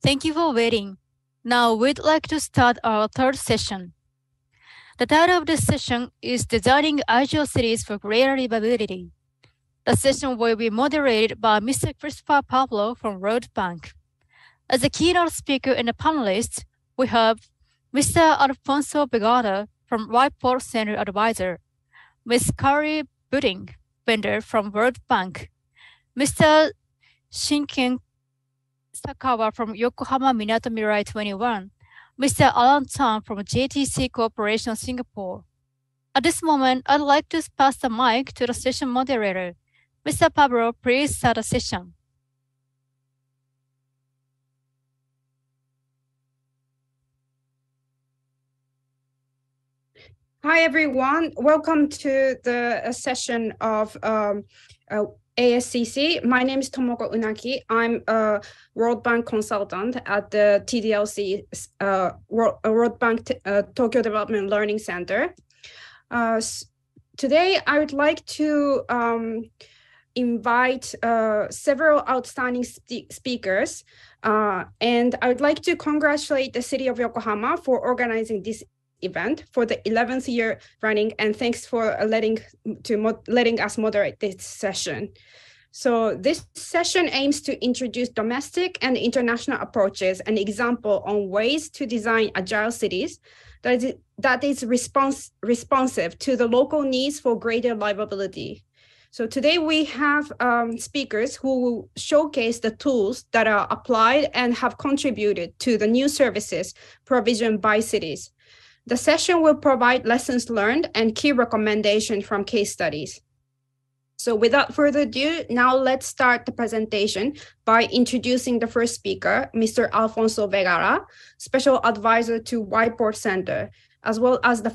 Thank you for waiting. Now we'd like to start our third session. The title of this session is Designing Agile Cities for Greater Livability. The session will be moderated by Mr. Christopher Pablo from World Bank. As a keynote speaker and a panelist, we have Mr. Alfonso Vergara from Whiteboard Center Advisor, Ms. Kari Budding, vendor from World Bank, Mr. Shinken Sakawa from Yokohama MINATO MIRAI 21, Mr. Alan Tan from JTC Corporation Singapore. At this moment, I'd like to pass the mic to the session moderator. Mr. Pablo, please start the session. Hi, everyone. Welcome to the session of ASCC. My name is Tomoko Unaki. I'm a World Bank consultant at the TDLC, World Bank Tokyo Development Learning Center. Today, I would like to invite several outstanding speakers, and I would like to congratulate the city of Yokohama for organizing this event for the 11th year running, and thanks for letting us moderate this session. So this session aims to introduce domestic and international approaches and example on ways to design agile cities that is responsive to the local needs for greater livability. So today we have speakers who will showcase the tools that are applied and have contributed to the new services provisioned by cities. The session will provide lessons learned and key recommendations from case studies. So without further ado, now let's start the presentation by introducing the first speaker, Mr. Alfonso Vergara, Special Advisor to Whiteboard Center, as well as the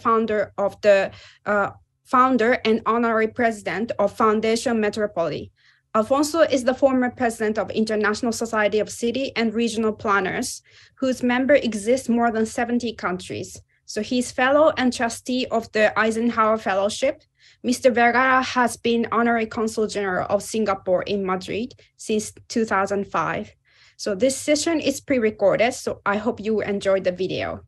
founder and honorary president of Foundation Metropoli. Alfonso is the former president of International Society of City and Regional Planners, whose member exists more than 70 countries. So he's fellow and trustee of the Eisenhower Fellowship. Mr. Vergara has been honorary consul general of Singapore in Madrid since 2005. So this session is pre-recorded, so I hope you enjoyed the video.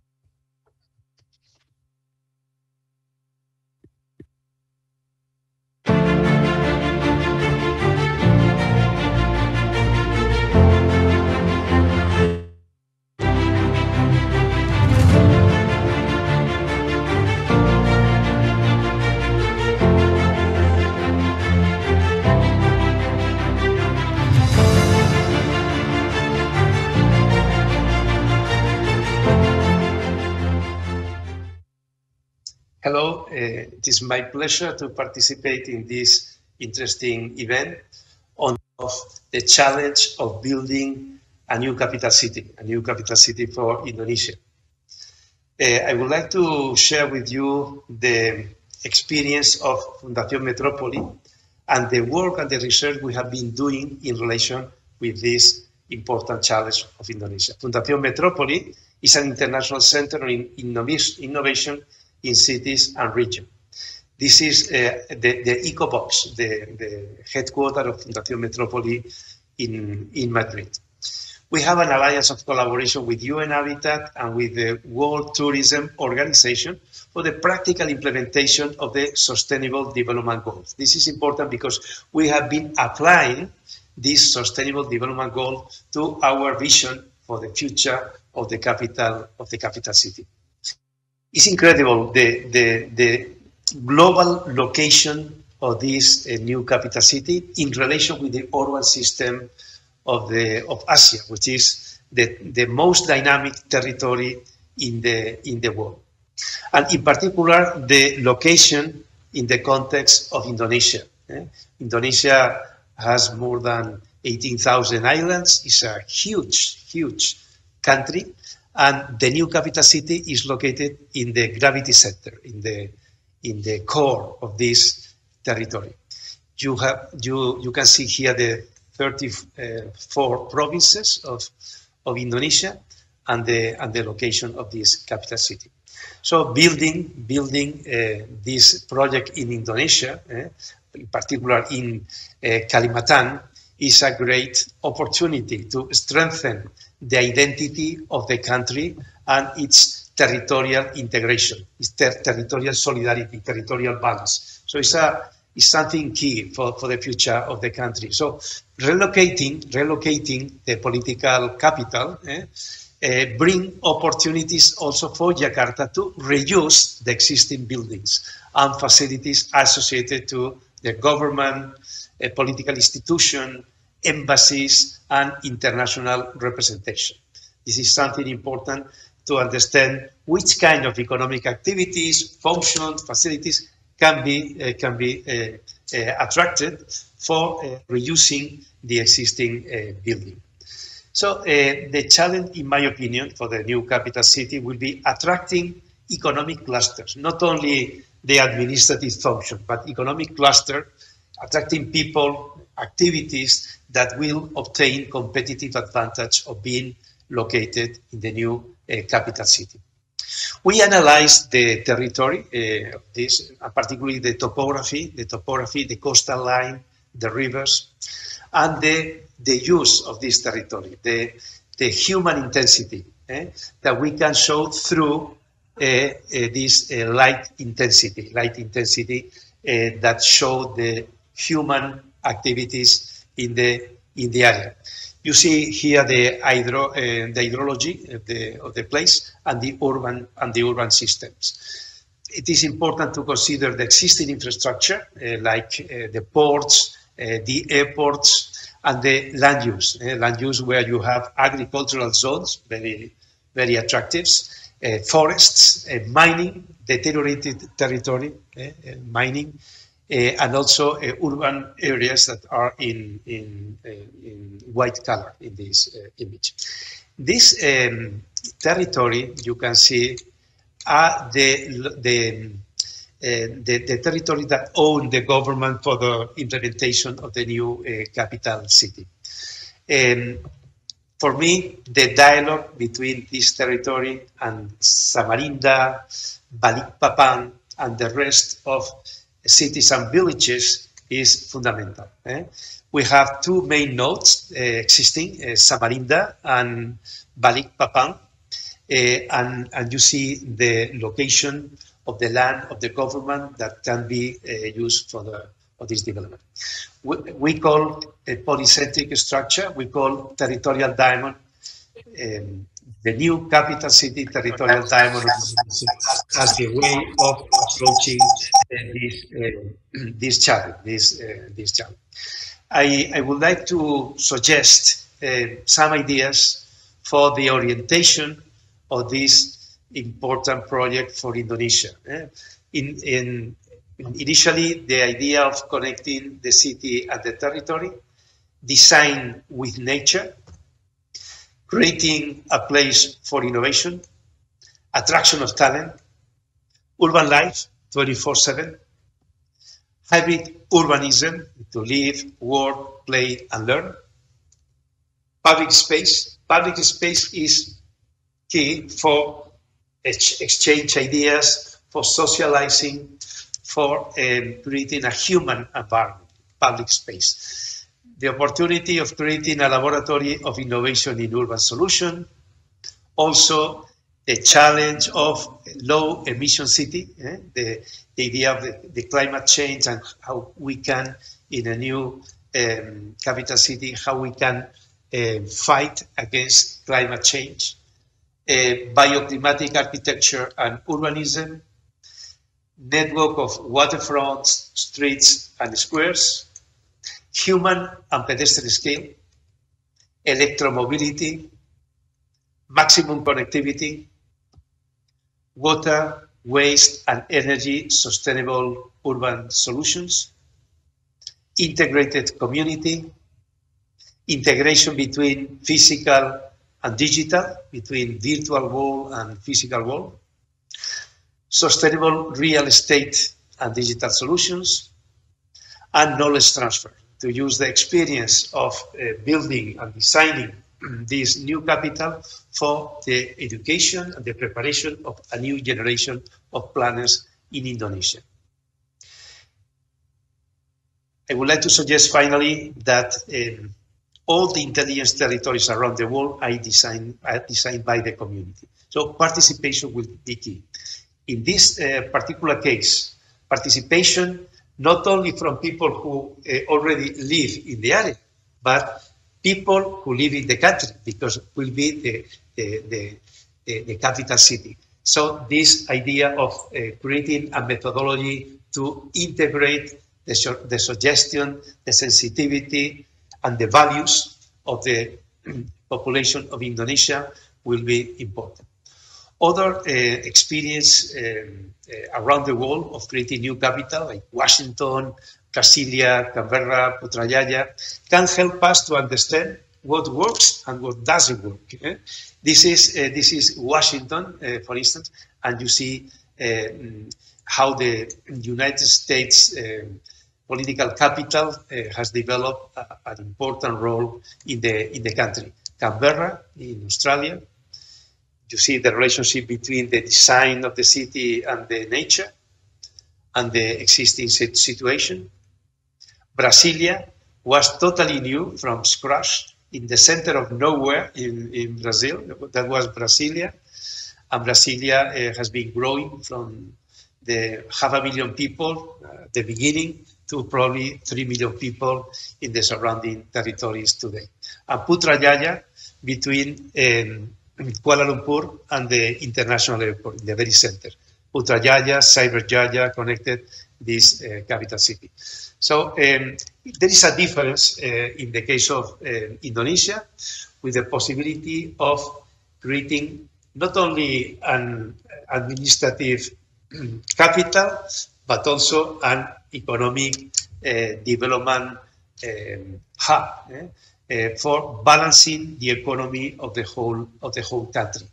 Hello, it is my pleasure to participate in this interesting event on the challenge of building a new capital city for Indonesia. I would like to share with you the experience of Fundación Metropoli and the work and the research we have been doing in relation with this important challenge of Indonesia. Fundación Metropoli is an international center in innovation in cities and regions. This is the EcoBox, the headquarters of Fundación Metropoli in Madrid. We have an alliance of collaboration with UN Habitat and with the World Tourism Organization for the practical implementation of the Sustainable Development Goals. This is important because we have been applying this Sustainable Development Goal to our vision for the future of the capital city. It's incredible, the global location of this new capital city in relation with the urban system of Asia, which is the most dynamic territory in the world. And in particular, the location in the context of Indonesia. Indonesia has more than 18,000 islands. It's a huge country. And the new capital city is located in the gravity center, in the core of this territory. You can see here the 34 provinces of Indonesia and the location of this capital city. So building this project in Indonesia, in particular in Kalimantan, is a great opportunity to strengthen the identity of the country and its territorial integration, its territorial solidarity, territorial balance. So it's something key for the future of the country. So relocating the political capital bring opportunities also for Jakarta to reuse the existing buildings and facilities associated to the government, political institution, embassies, and international representation. This is something important to understand which kind of economic activities, functions, facilities can be attracted for reusing the existing building. So the challenge, in my opinion, for the new capital city will be attracting economic clusters, not only the administrative function, but economic cluster, attracting people, activities that will obtain competitive advantage of being located in the new capital city. We analyzed the territory, particularly the topography, the coastal line, the rivers, and the use of this territory, the human intensity that we can show through this light intensity that show the human activities in the area. You see here the hydrology of the place and the urban systems. It is important to consider the existing infrastructure like the ports, the airports, and the land use where you have agricultural zones, very attractive, forests, mining, deteriorated territory, mining, and also urban areas that are in white color in this image. This territory, you can see, are the territory that own the government for the implementation of the new capital city. For me, the dialogue between this territory and Samarinda, Balikpapan, and the rest of cities and villages is fundamental. We have two main nodes existing, Samarinda and Balikpapan, and you see the location of the land of the government that can be used for this development. We call a polycentric structure, we call territorial diamond, the new capital city territorial diamond as the way of approaching this challenge. I would like to suggest some ideas for the orientation of this important project for Indonesia. Initially, the idea of connecting the city and the territory, design with nature, creating a place for innovation, attraction of talent, urban life 24/7, hybrid urbanism to live, work, play, and learn, public space. Public space is key for exchange ideas, for socializing, for creating a human environment, public space. The opportunity of creating a laboratory of innovation in urban solution. Also, the challenge of low emission city, the idea of the climate change and how we can, in a new capital city, how we can fight against climate change. Bioclimatic architecture and urbanism, network of waterfronts, streets and squares, human and pedestrian scale, electromobility, maximum connectivity, water, waste and energy sustainable urban solutions, integrated community, integration between physical and digital, between virtual world and physical world, sustainable real estate and digital solutions, and knowledge transfer to use the experience of building and designing this new capital for the education and the preparation of a new generation of planners in Indonesia. I would like to suggest finally that all the intelligence territories around the world are designed by the community. So participation will be key. In this particular case, participation not only from people who already live in the area, but people who live in the country, because it will be the capital city. So this idea of creating a methodology to integrate the suggestion, the sensitivity, and the values of the population of Indonesia will be important. Other experience around the world of creating new capital, like Washington, Brasilia, Canberra, Putrajaya, can help us to understand what works and what doesn't work. This is Washington, for instance, and you see how the United States political capital has developed an important role in the country. Canberra in Australia, you see the relationship between the design of the city and the nature and the existing situation. Brasilia was totally new from scratch in the center of nowhere in Brazil. That was Brasilia. And Brasilia has been growing from the 500,000 people at the beginning to probably 3 million people in the surrounding territories today. And Putrajaya between Kuala Lumpur and the international airport in the very center. Putrajaya, Cyberjaya connected this capital city. So there is a difference in the case of Indonesia, with the possibility of creating not only an administrative capital, but also an economic development hub for balancing the economy of the whole country,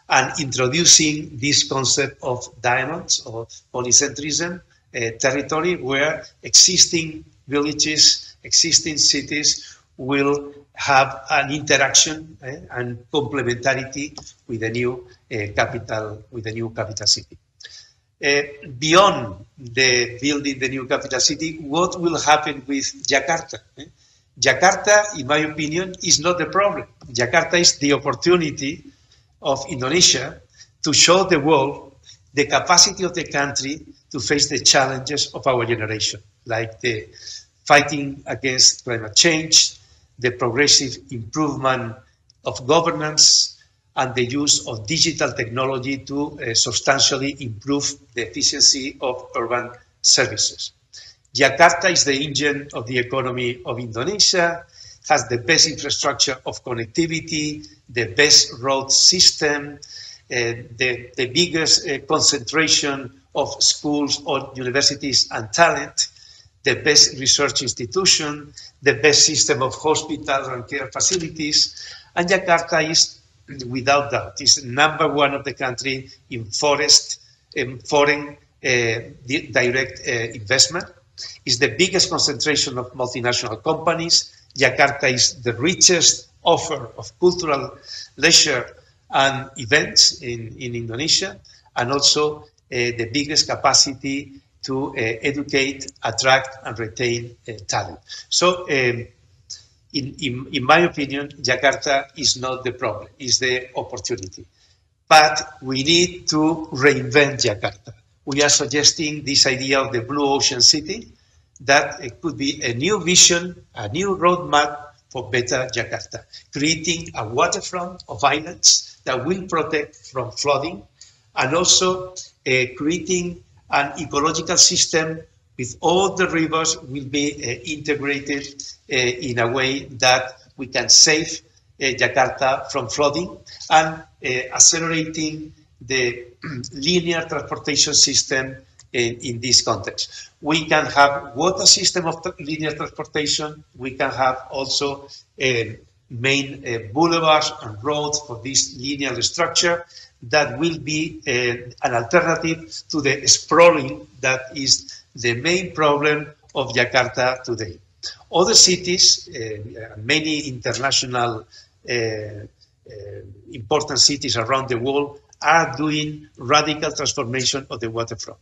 and introducing this concept of diamonds or polycentrism territory, where existing villages, existing cities will have an interaction and complementarity with the new capital city. Beyond building the new capital city, what will happen with Jakarta? Jakarta, in my opinion, is not the problem. Jakarta is the opportunity of Indonesia to show the world the capacity of the country to face the challenges of our generation, like the fighting against climate change, the progressive improvement of governance, and the use of digital technology to substantially improve the efficiency of urban services. Jakarta is the engine of the economy of Indonesia, has the best infrastructure of connectivity, the best road system, the biggest concentration of schools or universities and talent, the best research institution, the best system of hospitals and care facilities. And Jakarta is, without doubt, is #1 of the country in foreign direct investment. Is the biggest concentration of multinational companies. Jakarta is the richest offer of cultural, leisure, and events in Indonesia, and also the biggest capacity to educate, attract, and retain talent. So, in my opinion, Jakarta is not the problem, it's the opportunity. But we need to reinvent Jakarta. We are suggesting this idea of the blue ocean city, that it could be a new vision, a new roadmap for better Jakarta, creating a waterfront of islands that will protect from flooding, and also creating an ecological system with all the rivers will be integrated in a way that we can save Jakarta from flooding, and accelerating the linear transportation system in this context. We can have water system of linear transportation. We can have also main boulevards and roads for this linear structure that will be an alternative to the sprawling that is the main problem of Jakarta today. Other cities, many international important cities around the world, are doing radical transformation of the waterfront.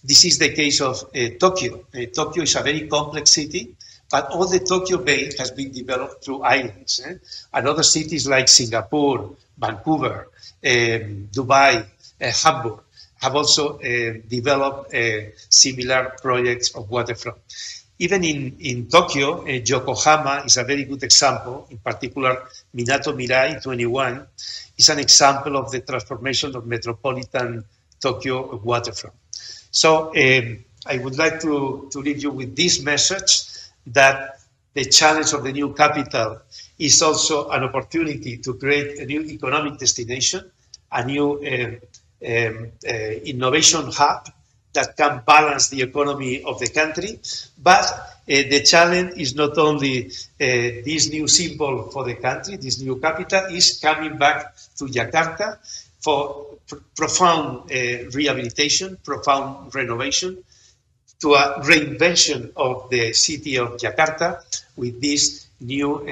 This is the case of Tokyo. Tokyo is a very complex city, But all the Tokyo Bay has been developed through islands. And other cities like Singapore, Vancouver, Dubai, Hamburg have also developed similar projects of waterfront. Even in Tokyo, Yokohama is a very good example. In particular, MINATO MIRAI 21 is an example of the transformation of metropolitan Tokyo waterfront. So I would like to leave you with this message, that the challenge of the new capital is also an opportunity to create a new economic destination, a new innovation hub that can balance the economy of the country. But the challenge is not only this new symbol for the country, this new capital, is coming back to Jakarta for profound rehabilitation, profound renovation, to a reinvention of the city of Jakarta with this new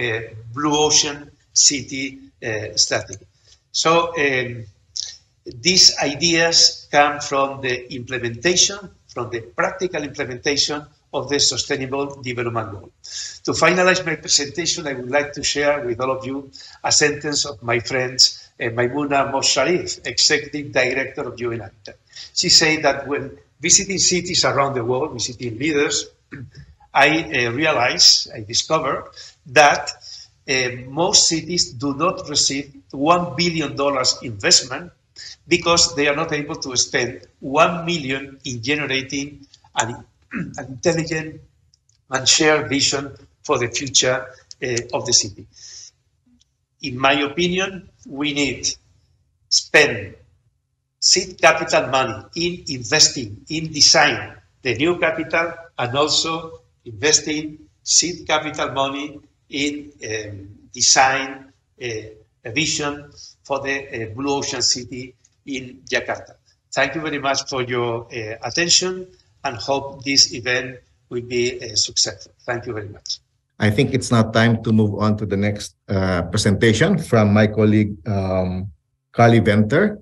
blue ocean city strategy. So these ideas come from the implementation, from the practical implementation of the Sustainable Development Goal. To finalize my presentation, I would like to share with all of you a sentence of my friend Maimouna Mosharif, Executive Director of UN Habitat. She said that when visiting cities around the world, visiting leaders, I discovered that most cities do not receive $1 billion investment because they are not able to spend 1 million in generating an intelligent and shared vision for the future of the city. In my opinion, we need to spend seed capital money in investing in design the new capital, and also investing seed capital money in design a vision for the blue ocean city in Jakarta. Thank you very much for your attention, and hope this event will be successful. Thank you very much. I think it's now time to move on to the next presentation from my colleague, Carly Venter.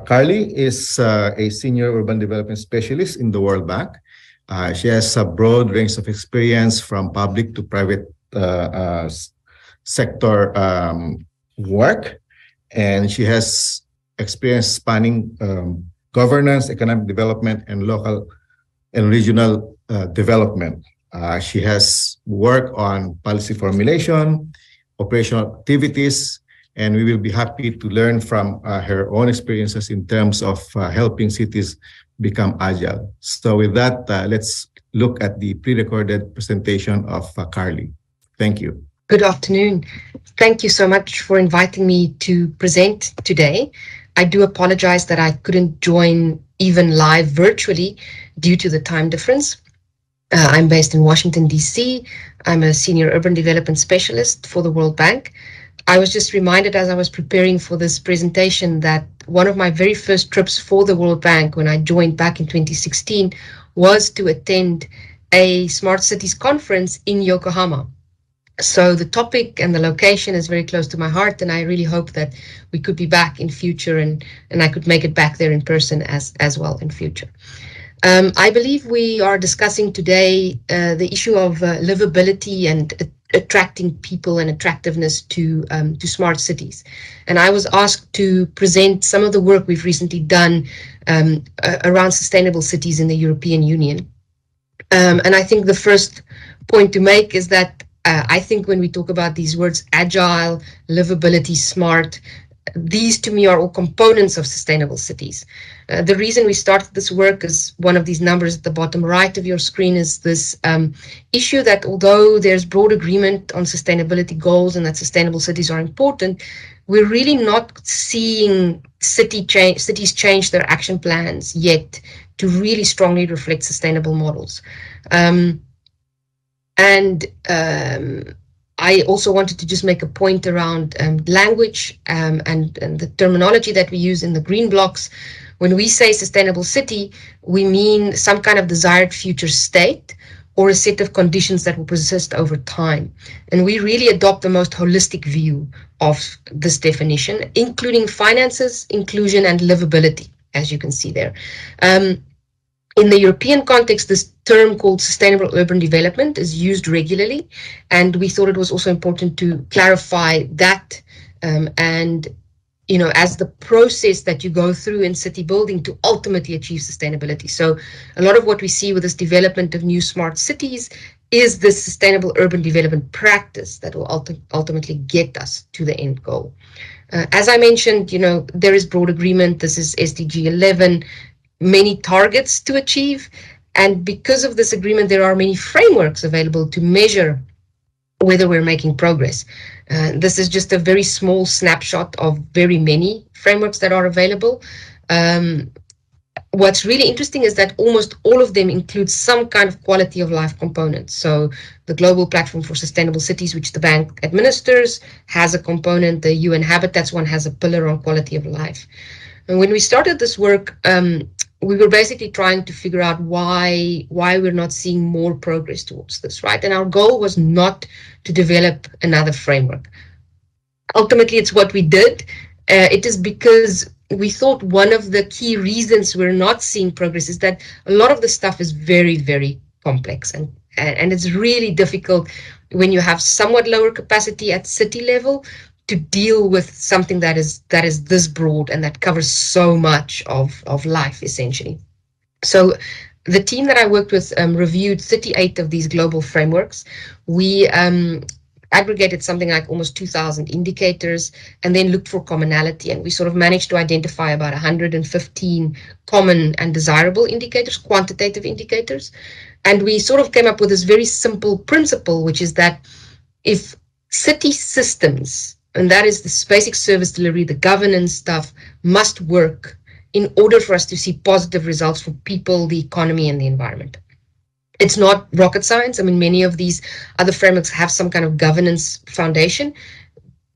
Carly is a senior urban development specialist in the World Bank. She has a broad range of experience from public to private sector work, and she has experience spanning governance, economic development, and local and regional development. She has worked on policy formulation, operational activities, and we will be happy to learn from her own experiences in terms of helping cities become agile. So with that, let's look at the pre-recorded presentation of Carly. Thank you. Good afternoon. Thank you so much for inviting me to present today. I do apologize that I couldn't join even live virtually due to the time difference. I'm based in Washington, D.C. I'm a senior urban development specialist for the World Bank. I was just reminded as I was preparing for this presentation that one of my very first trips for the World Bank when I joined back in 2016 was to attend a Smart Cities conference in Yokohama. So the topic and the location is very close to my heart, and I really hope that we could be back in future and I could make it back there in person as well in future. I believe we are discussing today the issue of livability and attracting people and attractiveness to smart cities. And I was asked to present some of the work we've recently done around sustainable cities in the European Union. And I think the first point to make is that I think when we talk about these words, agile, livability, smart, these to me are all components of sustainable cities. The reason we started this work is one of these numbers at the bottom right of your screen is this issue that although there's broad agreement on sustainability goals and that sustainable cities are important, we're really not seeing cities change their action plans yet to really strongly reflect sustainable models. I also wanted to just make a point around language and the terminology that we use in the green blocks. When we say sustainable city, we mean some kind of desired future state or a set of conditions that will persist over time. And we really adopt the most holistic view of this definition, including finances, inclusion, and livability, as you can see there. In the European context, this term called sustainable urban development is used regularly, and we thought it was also important to clarify that and as the process that you go through in city building to ultimately achieve sustainability. So a lot of what we see with this development of new smart cities is this sustainable urban development practice that will ultimately get us to the end goal. As I mentioned, there is broad agreement. This is SDG 11, many targets to achieve. And because of this agreement, there are many frameworks available to measure whether we're making progress. This is just a very small snapshot of very many frameworks that are available. What's really interesting is that almost all of them include some kind of quality of life component. So the Global Platform for Sustainable Cities, which the bank administers, has a component. The UN Habitats one has a pillar on quality of life. And when we started this work, we were basically trying to figure out why we're not seeing more progress towards this, right? And our goal was not to develop another framework. Ultimately, it's what we did. It is because we thought one of the key reasons we're not seeing progress is that a lot of the stuff is very, very complex, and it's really difficult when you have somewhat lower capacity at city level to deal with something that is this broad and that covers so much of life, essentially. So the team that I worked with reviewed 38 of these global frameworks. We aggregated something like almost 2,000 indicators and then looked for commonality. And we sort of managed to identify about 115 common and desirable indicators, quantitative indicators. And we sort of came up with this very simple principle, which is that if city systems, and that is this basic service delivery, the governance stuff, must work in order for us to see positive results for people, the economy, and the environment. It's not rocket science. I mean, many of these other frameworks have some kind of governance foundation,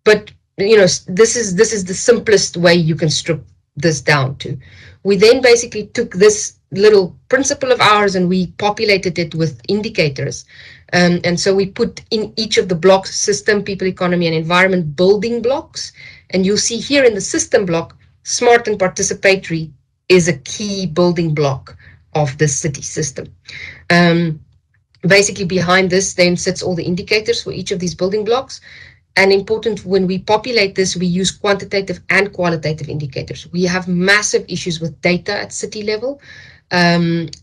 but this is the simplest way you can strip this down to. We then basically took this little principle of ours and we populated it with indicators. And so we put in each of the blocks, system, people, economy, and environment building blocks. And you'll see here in the system block, smart and participatory is a key building block of the city system. Basically behind this then sits all the indicators for each of these building blocks. And important, when we populate this, we use quantitative and qualitative indicators. We have massive issues with data at city level.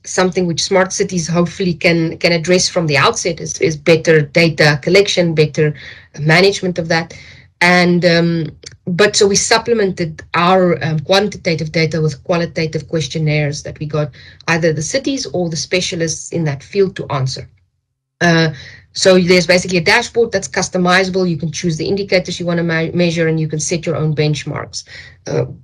Something which smart cities hopefully can address from the outset is better data collection, better management of that. And but so we supplemented our quantitative data with qualitative questionnaires that we got either the cities or the specialists in that field to answer. So there's basically a dashboard that's customizable. You can choose the indicators you want to measure and you can set your own benchmarks.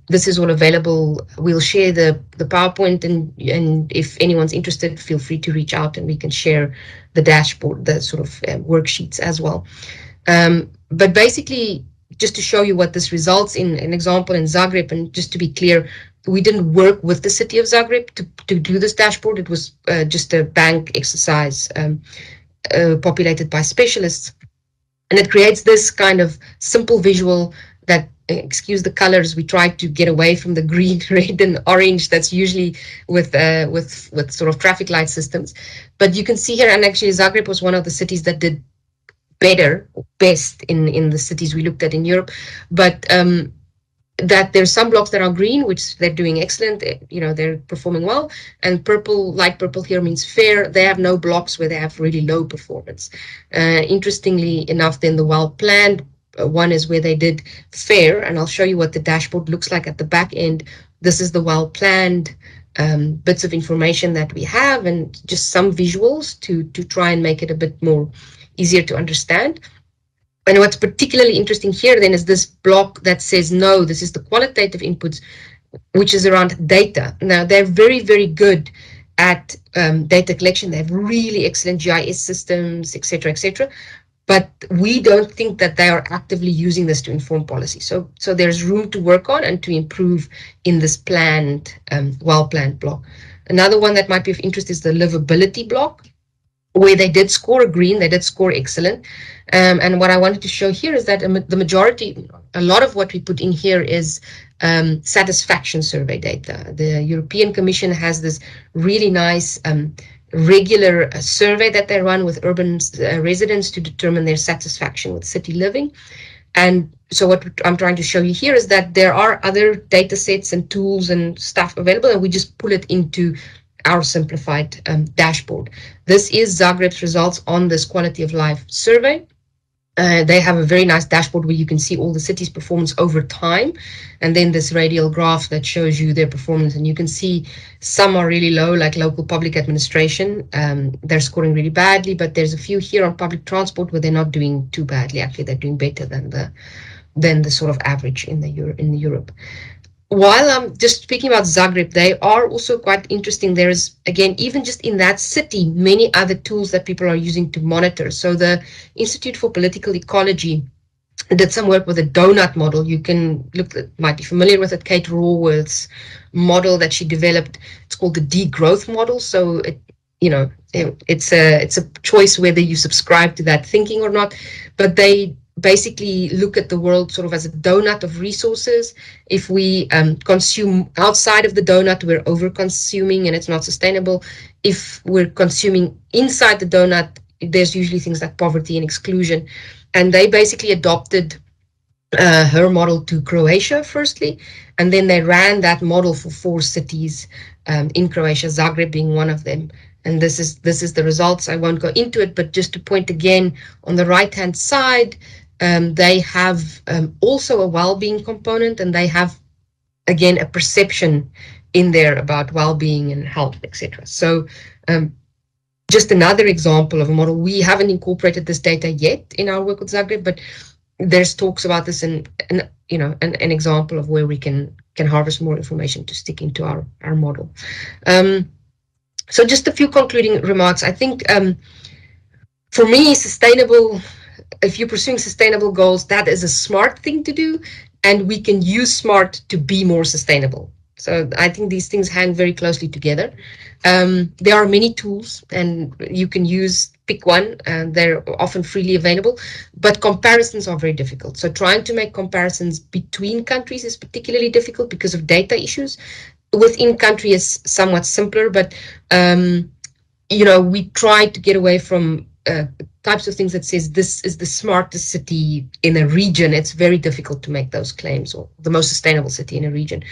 This is all available. We'll share the PowerPoint and if anyone's interested, feel free to reach out and we can share the dashboard, the sort of worksheets as well. But basically, just to show you what this results in, an example in Zagreb, and just to be clear, we didn't work with the city of Zagreb to do this dashboard. It was just a bank exercise populated by specialists. And it creates this kind of simple visual that, excuse the colors, we tried to get away from the green, red, and orange that's usually with sort of traffic light systems. But you can see here, and actually Zagreb was one of the cities that did best in the cities we looked at in Europe, but that there's some blocks that are green, which they're doing excellent, they're performing well, and purple, light purple here means fair. They have no blocks where they have really low performance. Interestingly enough, then the well-planned one is where they did fair, and I'll show you what the dashboard looks like at the back end. This is the well-planned bits of information that we have, and just some visuals to try and make it a bit more easier to understand. And what's particularly interesting here then is this block that says, no, this is the qualitative inputs, which is around data. Now, they're very, very good at data collection. They have really excellent GIS systems, et cetera, but we don't think that they are actively using this to inform policy. So there's room to work on and to improve in this planned, well-planned block. Another one that might be of interest is the livability block. where they did score a green, they did score excellent. And what I wanted to show here is that the majority, a lot of what we put in here is satisfaction survey data. The European Commission has this really nice regular survey that they run with urban residents to determine their satisfaction with city living. And so what I'm trying to show you here is that there are other data sets and tools and stuff available, and we just pull it into our simplified dashboard. This is Zagreb's results on this quality of life survey. They have a very nice dashboard where you can see all the cities' performance over time, and then this radial graph that shows you their performance. And you can see some are really low, like local public administration. They're scoring really badly, but there's a few here on public transport where they're not doing too badly. Actually, they're doing better than the sort of average in Europe. While I'm just speaking about Zagreb, they are also quite interesting. There's, again, even just in that city, many other tools that people are using to monitor. So the Institute for Political Ecology did some work with a donut model. You can look at, might be familiar with it, Kate Raworth's model that she developed. It's called the degrowth model. So it's a choice whether you subscribe to that thinking or not, but they basically look at the world sort of as a donut of resources. If we consume outside of the donut, we're over consuming and it's not sustainable. If we're consuming inside the donut, there's usually things like poverty and exclusion. And they basically adopted her model to Croatia firstly, and then they ran that model for 4 cities in Croatia, Zagreb being one of them. And this is the results. I won't go into it, but just to point again, on the right-hand side, they have also a well-being component, and they have, again, a perception in there about well-being and health, etc. So just another example of a model. We haven't incorporated this data yet in our work with Zagreb, but there's talks about this and an example of where we can harvest more information to stick into our model. So just a few concluding remarks. I think for me, if you're pursuing sustainable goals, that is a smart thing to do, and we can use smart to be more sustainable. So I think these things hang very closely together. There are many tools, and you can pick one, and they're often freely available, but comparisons are very difficult. So trying to make comparisons between countries is particularly difficult because of data issues. Within country is somewhat simpler, but we try to get away from types of things that says this is the smartest city in a region. It's very difficult to make those claims, or the most sustainable city in a region.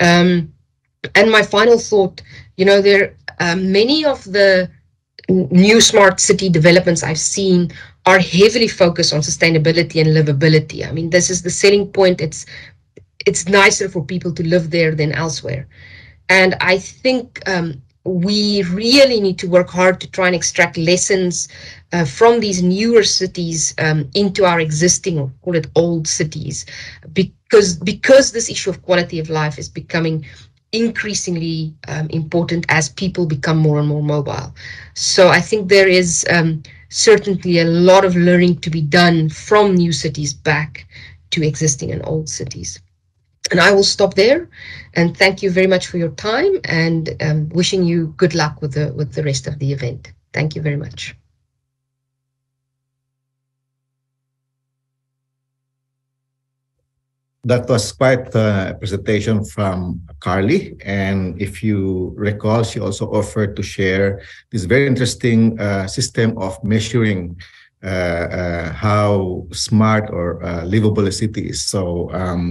And my final thought, there many of the new smart city developments I've seen are heavily focused on sustainability and livability. I mean, this is the selling point. It's nicer for people to live there than elsewhere. And I think we really need to work hard to try and extract lessons from these newer cities into our existing, or call it old cities, because this issue of quality of life is becoming increasingly important as people become more and more mobile. So I think there is certainly a lot of learning to be done from new cities back to existing and old cities. And I will stop there, and thank you very much for your time, and wishing you good luck with the rest of the event. Thank you very much. That was quite a presentation from Carly, and if you recall, she also offered to share this very interesting system of measuring how smart or livable a city is. So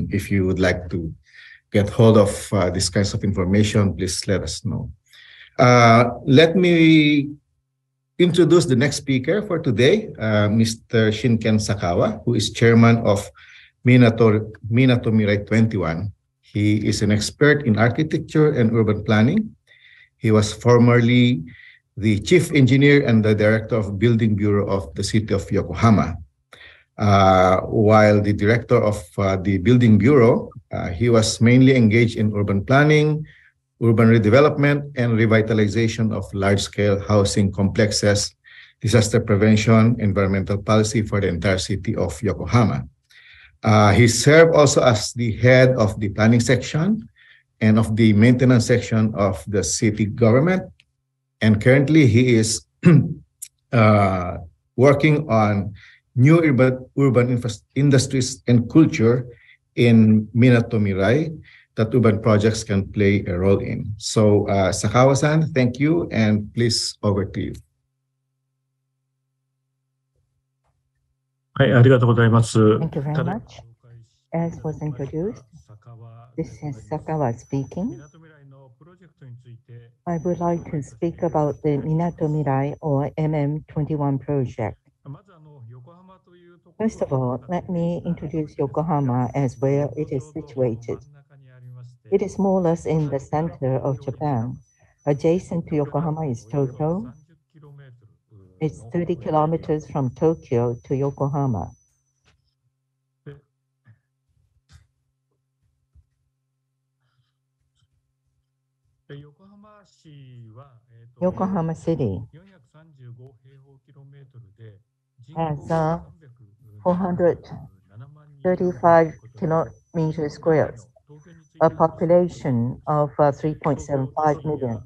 if you would like to get hold of this kinds of information, please let us know. Let me introduce the next speaker for today, Mr. Shinken Sakawa, who is chairman of MINATO MIRAI 21. He is an expert in architecture and urban planning. He was formerly the chief engineer and the director of building bureau of the city of Yokohama. While the director of the building bureau, he was mainly engaged in urban planning, urban redevelopment, and revitalization of large-scale housing complexes, disaster prevention, environmental policy for the entire city of Yokohama. He served also as the head of the planning section and of the maintenance section of the city government. And currently he is working on new urban industries and culture in MINATO MIRAI that urban projects can play a role in. So Sakawa-san, thank you, and please over to you. はい、ありがとうございます。 Thank you very much. As was introduced, this is Sakawa speaking. I would like to speak about the MINATO MIRAI or MM21 project. First of all, let me introduce Yokohama as where it is situated. It is more or less in the center of Japan. Adjacent to Yokohama is Tokyo. It's 30 kilometers from Tokyo to Yokohama. Yokohama City has 435 kilometers squared, a population of 3.75 million.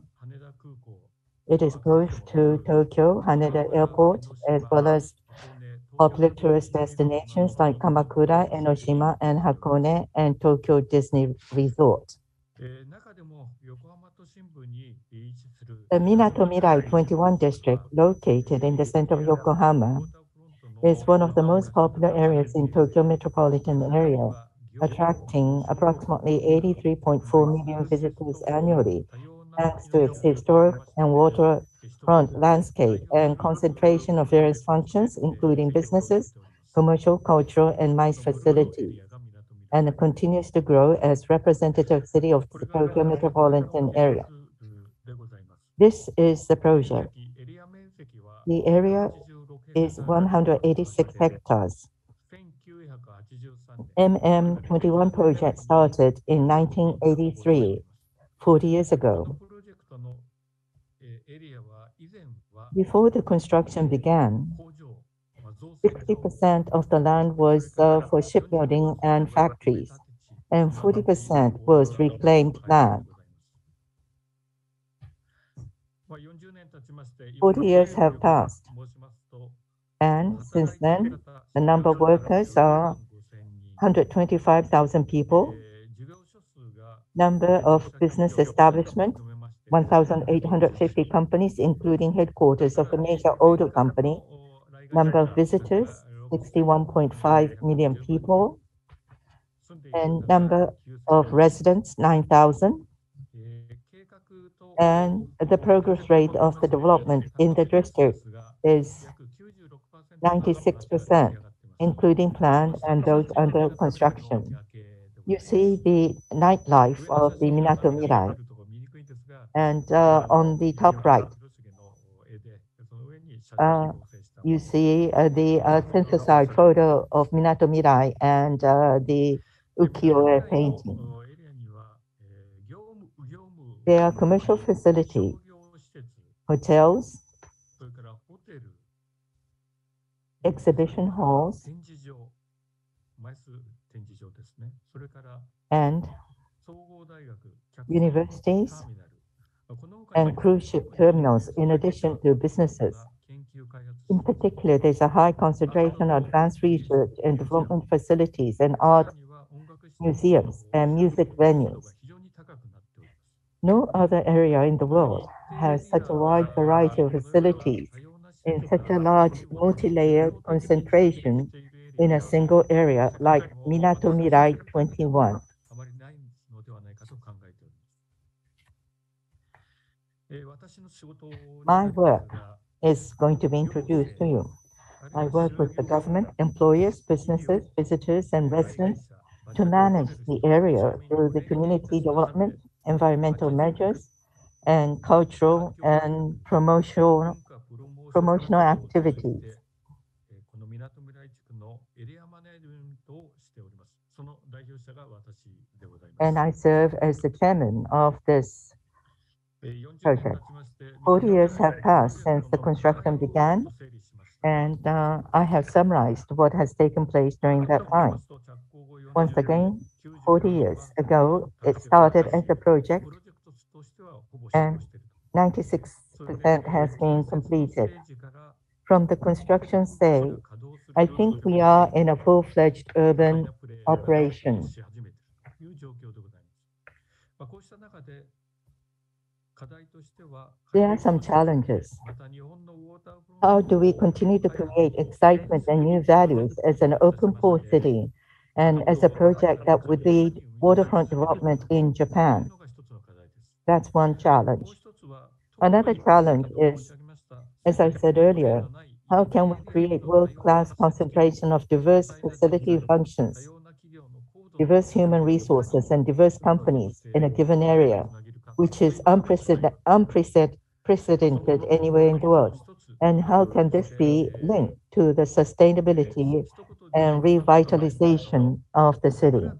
It is close to Tokyo Haneda Airport, as well as popular tourist destinations like Kamakura, Enoshima, and Hakone, and Tokyo Disney Resort. The MINATO MIRAI 21 district, located in the center of Yokohama, is one of the most popular areas in Tokyo metropolitan area, attracting approximately 83.4 million visitors annually, thanks to its historic and waterfront landscape and concentration of various functions, including businesses, commercial, cultural, and MICE facilities, and it continues to grow as representative city of the Tokyo metropolitan area. This is the project. The area is 186 hectares. MM21 project started in 1983, 40 years ago. Before the construction began, 60% of the land was for shipbuilding and factories, and 40% was reclaimed land. 40 years have passed, and since then, the number of workers are 125,000 people. Number of business establishment, 1,850 companies, including headquarters of a major auto company. Number of visitors, 61.5 million people. And number of residents, 9,000. And the progress rate of the development in the district is 96%, including planned and those under construction. You see the nightlife of the MINATO MIRAI. And on the top right, you see the synthesized photo of MINATO MIRAI and the ukiyo-e painting. There are commercial facilities, hotels, exhibition halls, and universities and cruise ship terminals, in addition to businesses. In particular, there's a high concentration of advanced research and development facilities and art museums and music venues. No other area in the world has such a wide variety of facilities in such a large multi-layered concentration in a single area like MINATO MIRAI 21. My work is going to be introduced to you. I work with the government, employers, businesses, visitors, and residents to manage the area through the community development, environmental measures, and cultural and promotional activities. And I serve as the chairman of this project. 40 years have passed since the construction began, and I have summarized what has taken place during that time. Once again, 40 years ago, it started as a project, and 96% has been completed. From the construction stage, I think we are in a full-fledged urban operation. There are some challenges. How do we continue to create excitement and new values as an open port city and as a project that would lead waterfront development in Japan? That's one challenge. Another challenge is, as I said earlier, how can we create world-class concentration of diverse facility functions, diverse human resources, and diverse companies in a given area, which is unprecedented anywhere in the world? And how can this be linked to the sustainability and revitalization of the city?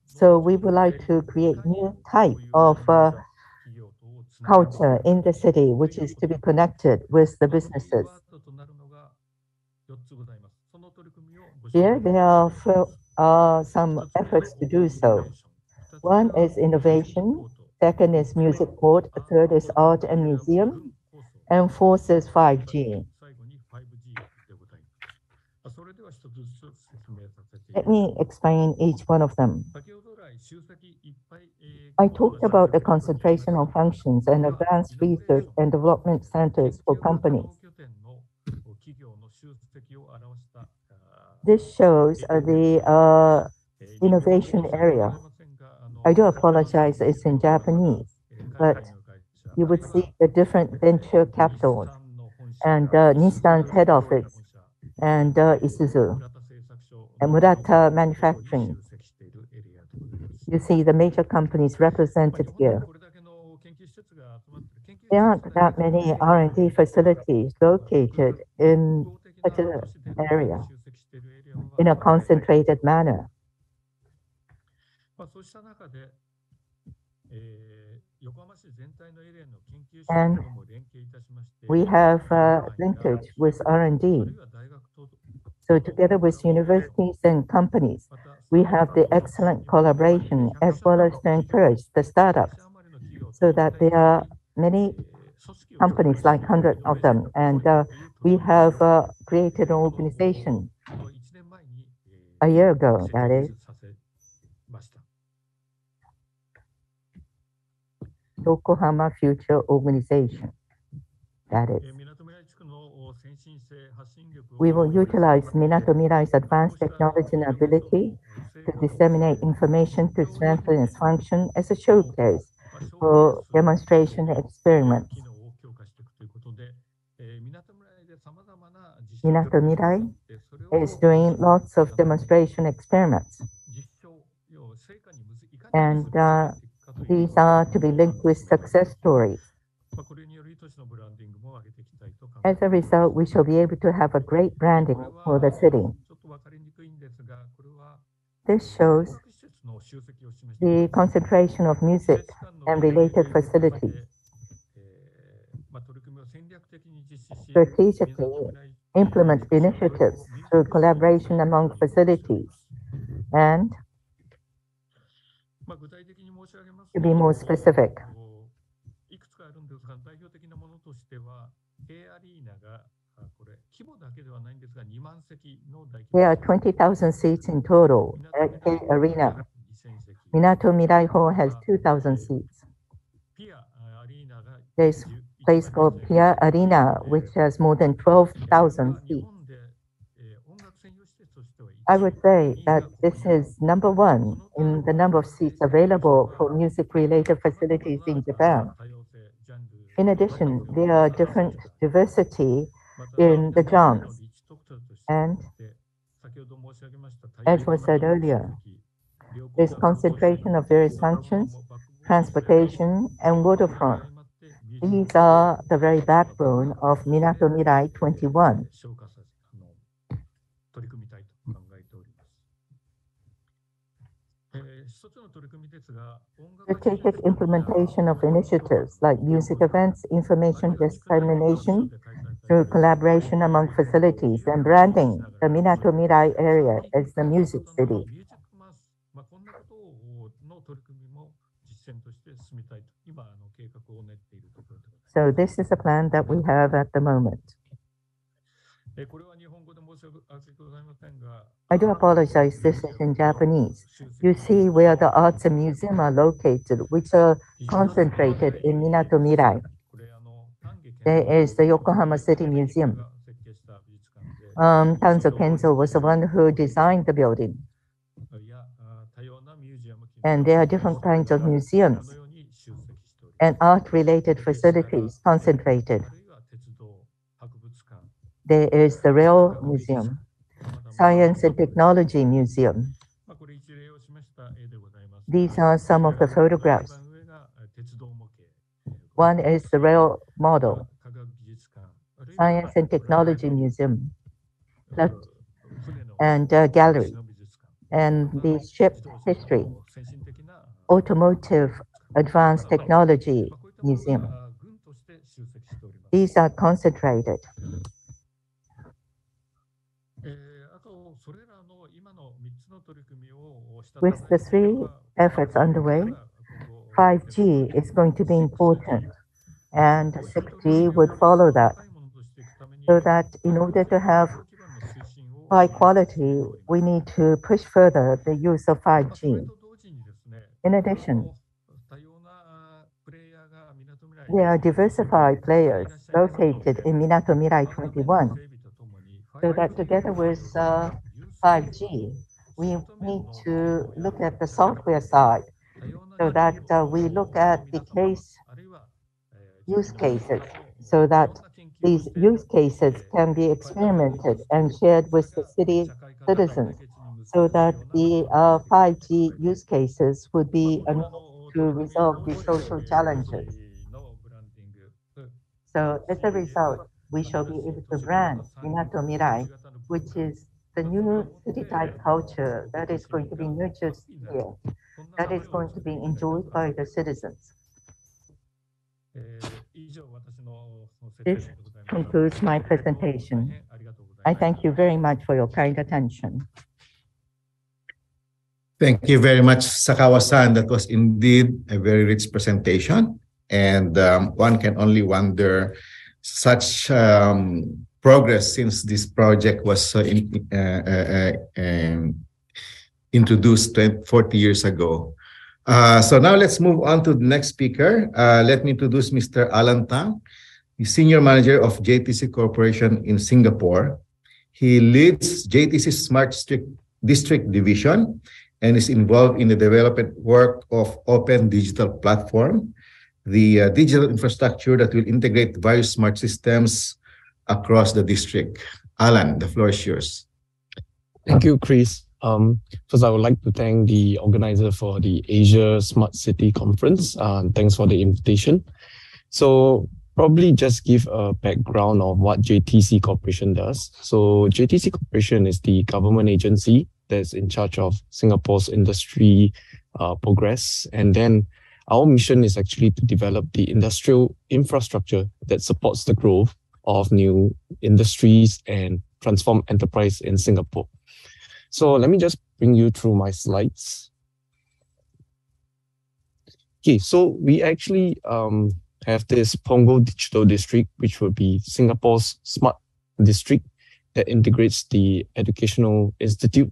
So we would like to create new type of culture in the city, which is to be connected with the businesses. Here, there are some efforts to do so. One is innovation, second is music court, third is art and museum, and fourth is 5G. Let me explain each one of them. I talked about the concentration of functions and advanced research and development centers for companies. This shows the innovation area. I do apologize, it's in Japanese, but you would see the different venture capitals and Nissan's head office and Isuzu and Murata Manufacturing. You see the major companies represented here. There aren't that many R&D facilities located in such an area in a concentrated manner. And we have linkage with R&D. So together with universities and companies, we have the excellent collaboration as well as to encourage the startups so that there are many companies, like 100 of them. And we have created an organization a year ago, that is. Yokohama Future Organization, that is. We will utilize Minato Mirai's advanced technology and ability to disseminate information to strengthen its function as a showcase for demonstration experiments. Minato Mirai is doing lots of demonstration experiments. And these are to be linked with success stories. As a result, we shall be able to have a great branding for the city. This shows the concentration of music and related facilities. Strategically implement initiatives through collaboration among facilities. And to be more specific, there are 20,000 seats in total at K Arena. Minato Mirai Hall has 2,000 seats. There's a place called Pia Arena, which has more than 12,000 seats. I would say that this is number one in the number of seats available for music-related facilities in Japan. In addition, there are different diversity in the genres. And as was said earlier, there's concentration of various functions, transportation, and waterfront. These are the very backbone of Minato Mirai 21. Strategic implementation of initiatives like music events, information dissemination through collaboration among facilities, and branding the Minato Mirai area as the music city. So this is a plan that we have at the moment. I do apologize, this is in Japanese. You see where the arts and museum are located, which are concentrated in Minato Mirai. There is the Yokohama City Museum. Tanzo Kenzo was the one who designed the building. And there are different kinds of museums and art-related facilities concentrated. There is the Rail Museum, Science and Technology Museum. These are some of the photographs. One is the rail model, Science and Technology Museum, and gallery, and the ship history, Automotive Advanced Technology Museum. These are concentrated. With the three efforts underway, 5G is going to be important, and 6G would follow that. So that in order to have high quality, we need to push further the use of 5G. In addition, there are diversified players located in Minato Mirai 21. So that together with 5G, we need to look at the software side so that we look at the use cases so that these use cases can be experimented and shared with the city citizens so that the 5G use cases would be enough to resolve the social challenges. So as a result, we shall be able to brand Minato Mirai, which is the new city type culture that is going to be nurtured here, that is going to be enjoyed by the citizens. This concludes my presentation. I thank you very much for your kind attention. Thank you very much, Sakawa-san. That was indeed a very rich presentation. And one can only wonder such progress since this project was introduced 40 years ago. So now let's move on to the next speaker. Let me introduce Mr. Alan Tang, the Senior Manager of JTC Corporation in Singapore. He leads JTC Smart District Division and is involved in the development work of Open Digital Platform, the digital infrastructure that will integrate various smart systems across the district. Alan, the floor is yours. Thank you, Chris. First, I would like to thank the organizer for the Asia Smart City Conference. Thanks for the invitation. So probably just give a background of what JTC Corporation does. So JTC Corporation is the government agency that's in charge of Singapore's industry progress. And then our mission is actually to develop the industrial infrastructure that supports the growth of new industries and transform enterprise in Singapore. So let me just bring you through my slides. Okay, so we actually have this Punggol Digital District, which will be Singapore's smart district that integrates the Educational Institute,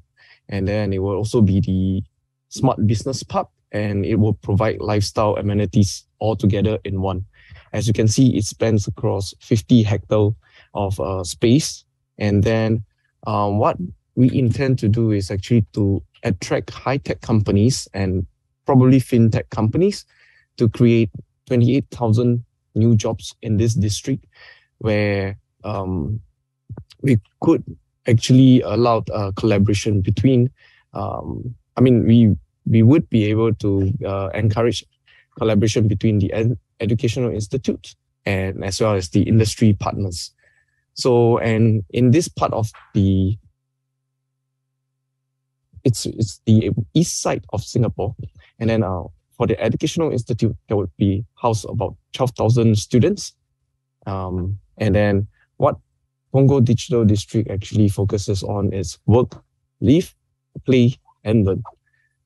and then it will also be the Smart Business Park, and it will provide lifestyle amenities all together in one. As you can see, it spans across 50 hectares of space. And then what we intend to do is actually to attract high-tech companies and probably fintech companies to create 28,000 new jobs in this district, where we could actually allow collaboration between, we would be able to encourage collaboration between the educational institutes and as well as the industry partners. So, and in this part of the, it's the east side of Singapore, and then for the educational institute, there would be house about 12,000 students. And then what Punggol Digital District actually focuses on is work, live, play, and learn.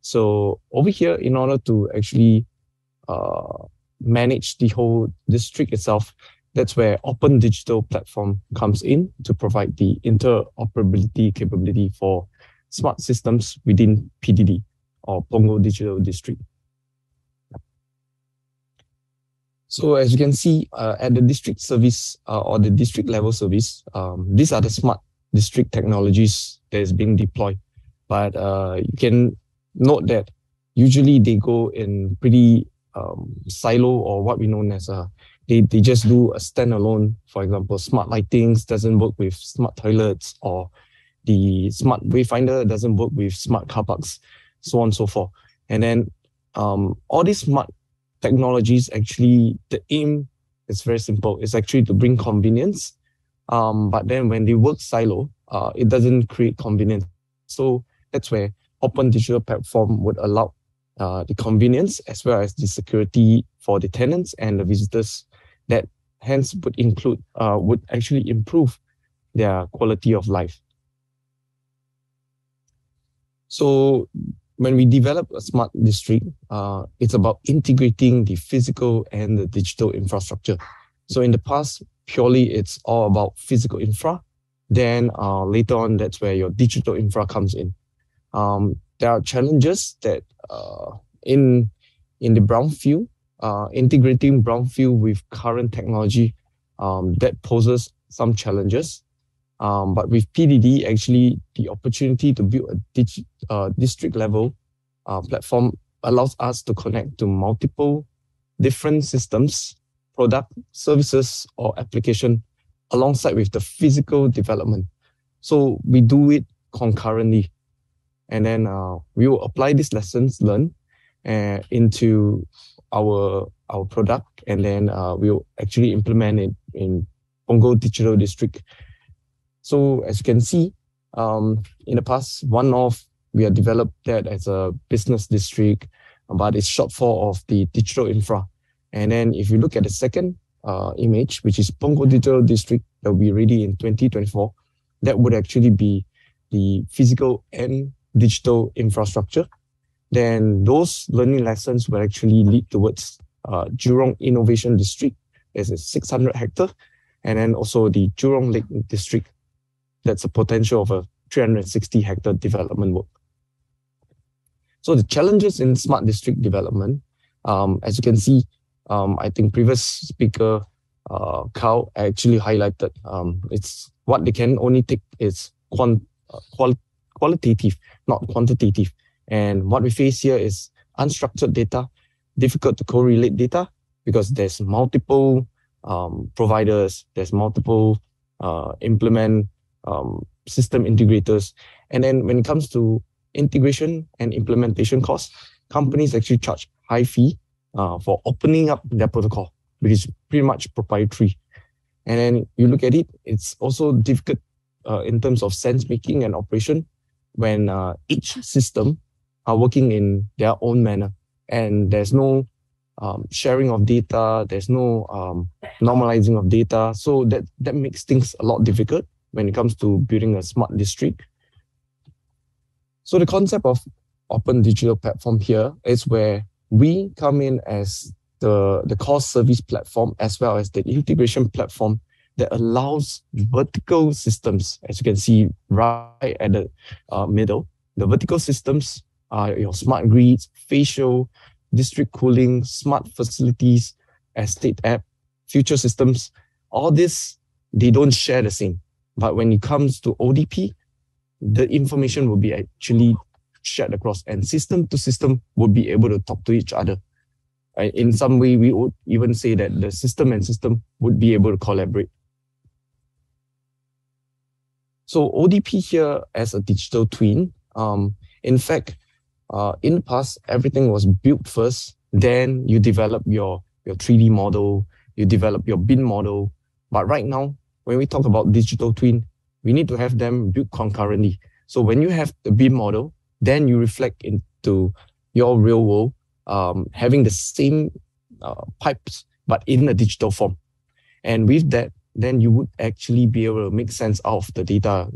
So over here, in order to actually manage the whole district itself, that's where Open Digital Platform comes in to provide the interoperability capability for smart systems within PDD or Punggol Digital District. So as you can see at the district service or the district level service, these are the smart district technologies that is being deployed. But you can note that usually they go in pretty silo, or what we know as they just do a standalone. For example, smart lightings doesn't work with smart toilets, or the smart wayfinder doesn't work with smart car parks, so on and so forth. And then all these smart technologies, actually, the aim is very simple. It's actually to bring convenience. But then when they work silo, it doesn't create convenience. So that's where Open Digital Platform would allow the convenience as well as the security for the tenants and the visitors, that hence would actually improve their quality of life. So when we develop a smart district, it's about integrating the physical and the digital infrastructure. So in the past, purely it's all about physical infra. Then later on, that's where your digital infra comes in. There are challenges that in the brownfield, integrating brownfield with current technology, that poses some challenges. But with PDD, actually, the opportunity to build a district level platform allows us to connect to multiple different systems, product, services, or application alongside with the physical development. So we do it concurrently. And then we will apply these lessons learned into our product, and then we'll actually implement it in Punggol Digital District. So as you can see, in the past, one-off, we have developed that as a business district, but it's short form of the digital infra. And then if you look at the second image, which is Punggol Digital District, that will be ready in 2024, that would actually be the physical and digital infrastructure. Then those learning lessons will actually lead towards Jurong Innovation District. There's a 600 hectare, and then also the Jurong Lake District. That's a potential of a 360 hectare development work. So the challenges in smart district development, as you can see, I think previous speaker, Carl, actually highlighted, it's what they can only take is qualitative, not quantitative. And what we face here is unstructured data, difficult to correlate data, because there's multiple providers, there's multiple system integrators. And then when it comes to integration and implementation costs, companies actually charge high fee for opening up their protocol, which is pretty much proprietary. And then you look at it, it's also difficult in terms of sense making and operation when each system are working in their own manner, and there's no sharing of data, there's no normalizing of data. So that makes things a lot difficult when it comes to building a smart district. So the concept of Open Digital Platform here is where we come in as the core service platform, as well as the integration platform that allows vertical systems, as you can see right at the middle. The vertical systems are your smart grids, facial, district cooling, smart facilities, estate app, future systems. All this, they don't share the same. But when it comes to ODP, the information will be actually shared across, and system to system would be able to talk to each other. In some way, we would even say that the system and system would be able to collaborate. So ODP here as a digital twin, in fact, in the past, everything was built first, then you develop your 3D model, you develop your BIM model. But right now, when we talk about digital twin, we need to have them built concurrently. So when you have the BIM model, then you reflect into your real world, having the same pipes, but in a digital form. And with that, then you would actually be able to make sense of the data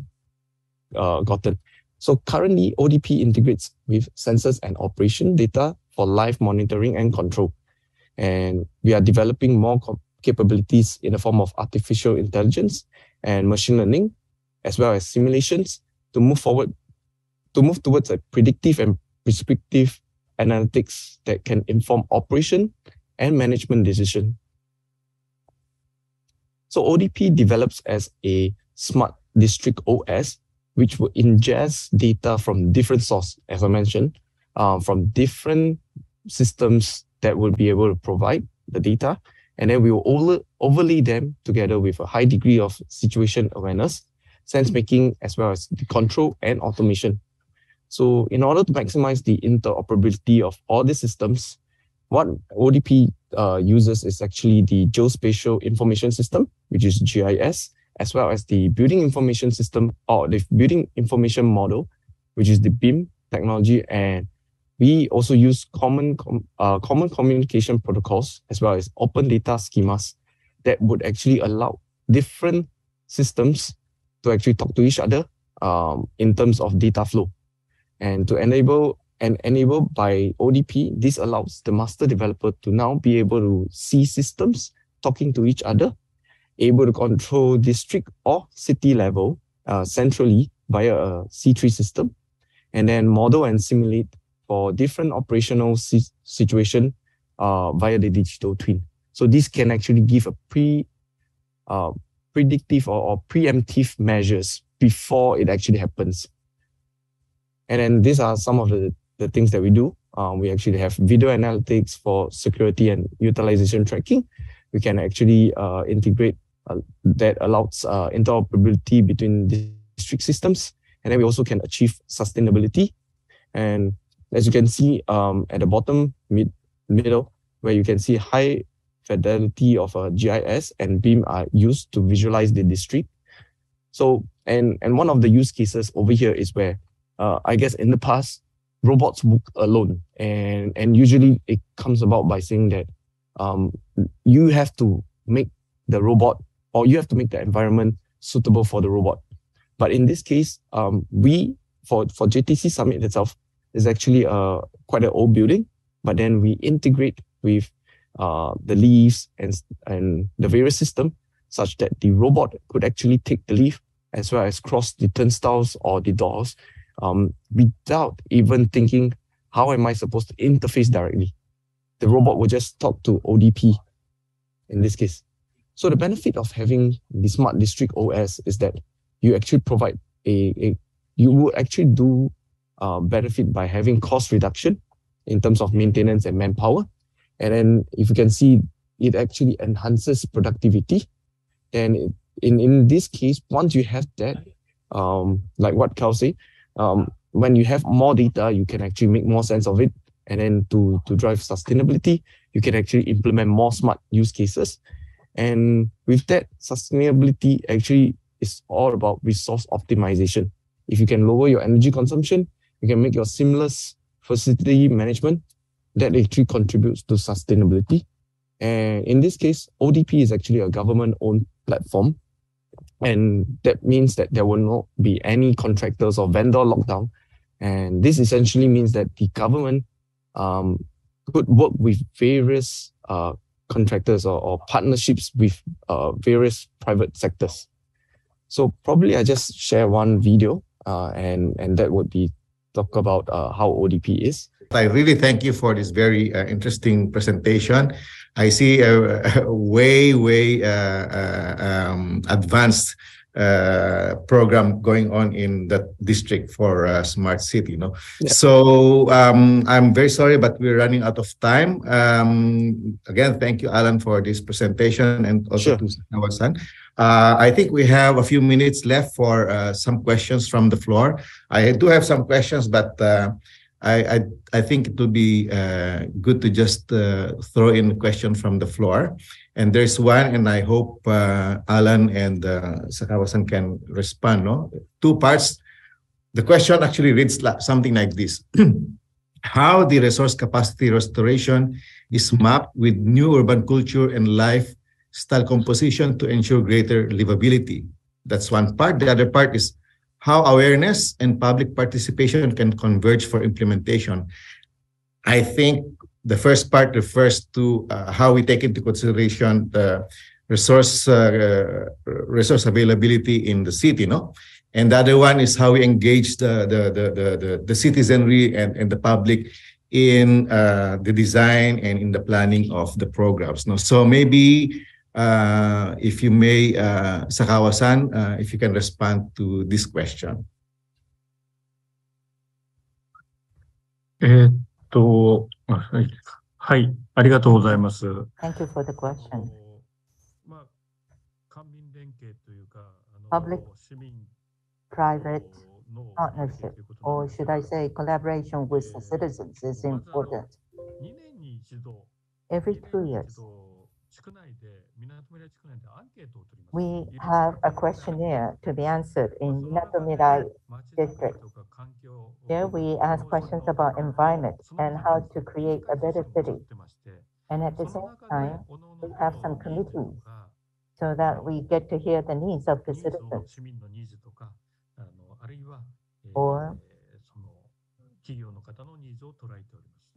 gotten. So currently, ODP integrates with sensors and operation data for live monitoring and control. And we are developing more capabilities in the form of artificial intelligence and machine learning, as well as simulations to move towards a predictive and prescriptive analytics that can inform operation and management decision. So ODP develops as a smart district OS, which will ingest data from different sources, as I mentioned, from different systems that will be able to provide the data. And then we will overlay them together with a high degree of situation awareness, sense making, as well as the control and automation. So in order to maximize the interoperability of all the systems, what ODP uses is actually the Geospatial Information System, which is GIS, as well as the Building Information System or the Building Information Model, which is the BIM technology. And we also use common communication protocols, as well as open data schemas that would actually allow different systems to actually talk to each other in terms of data flow. And to enable by ODP, this allows the master developer to now be able to see systems talking to each other, able to control district or city level centrally via a C3 system, and then model and simulate for different operational situation via the digital twin. So this can actually give a predictive or preemptive measures before it actually happens. And then these are some of the things that we do. We actually have video analytics for security and utilization tracking. We can actually integrate that allows interoperability between district systems. And then we also can achieve sustainability. And as you can see at the bottom middle, where you can see high fidelity of GIS and BIM are used to visualize the district. So, and one of the use cases over here is where I guess in the past, robots work alone. And usually it comes about by saying that you have to make the robot, or you have to make the environment suitable for the robot. But in this case, we, for JTC Summit itself, is actually quite an old building, but then we integrate with the lifts and the various system such that the robot could actually take the lift as well as cross the turnstiles or the doors without even thinking, how am I supposed to interface directly? The robot will just talk to ODP in this case. So the benefit of having the Smart District OS is that you actually provide you will actually do benefit by having cost reduction in terms of maintenance and manpower. And then if you can see, it actually enhances productivity. And in this case, once you have that, like what Carl said, when you have more data, you can actually make more sense of it. And then to drive sustainability, you can actually implement more smart use cases. And with that, sustainability actually is all about resource optimization. If you can lower your energy consumption, you can make your seamless facility management. That actually contributes to sustainability. And in this case, ODP is actually a government-owned platform. And that means that there will not be any contractors or vendor lockdown. And this essentially means that the government could work with various contractors or partnerships with various private sectors. So probably I just share one video and that would be talk about how ODP is. I really thank you for this very interesting presentation. I see a way advanced program going on in that district for smart city. No? Yeah. So I'm very sorry, but we're running out of time. Again, thank you, Alan, for this presentation, and also to Nawasan. I think we have a few minutes left for some questions from the floor. I do have some questions, but I think it would be good to just throw in a question from the floor. And there's one, and I hope Alan and Sakawa-san can respond. No? Two parts. The question actually reads something like this. How the resource capacity restoration is mapped with new urban culture and lifestyle composition to ensure greater livability. That's one part. The other part is how awareness and public participation can converge for implementation. I think the first part refers to how we take into consideration the resource availability in the city, no? And the other one is how we engage the citizenry and the public in the design and in the planning of the programs. No? So maybe if you may, Sakawa-san, if you can respond to this question. はい、ありがとうございます。Thank you for the question. Public-private partnership, or should I say collaboration with the citizens, is important. Every 2 years, we have a questionnaire to be answered in MINATO MIRAI district. There we ask questions about environment and how to create a better city. And at the same time, we have some committees so that we get to hear the needs of the citizens or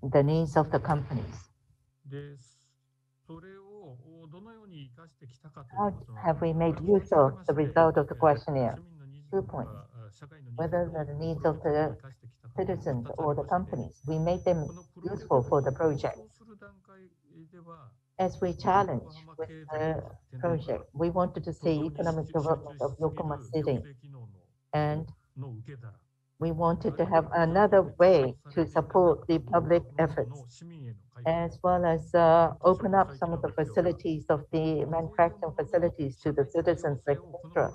the needs of the companies. How have we made use of the result of the questionnaire? 2 points. Whether the needs of the citizens or the companies, we made them useful for the project. As we challenge with the project, we wanted to see economic development of Yokohama City, and we wanted to have another way to support the public efforts, as well as open up some of the facilities of the manufacturing facilities to the citizens, etc.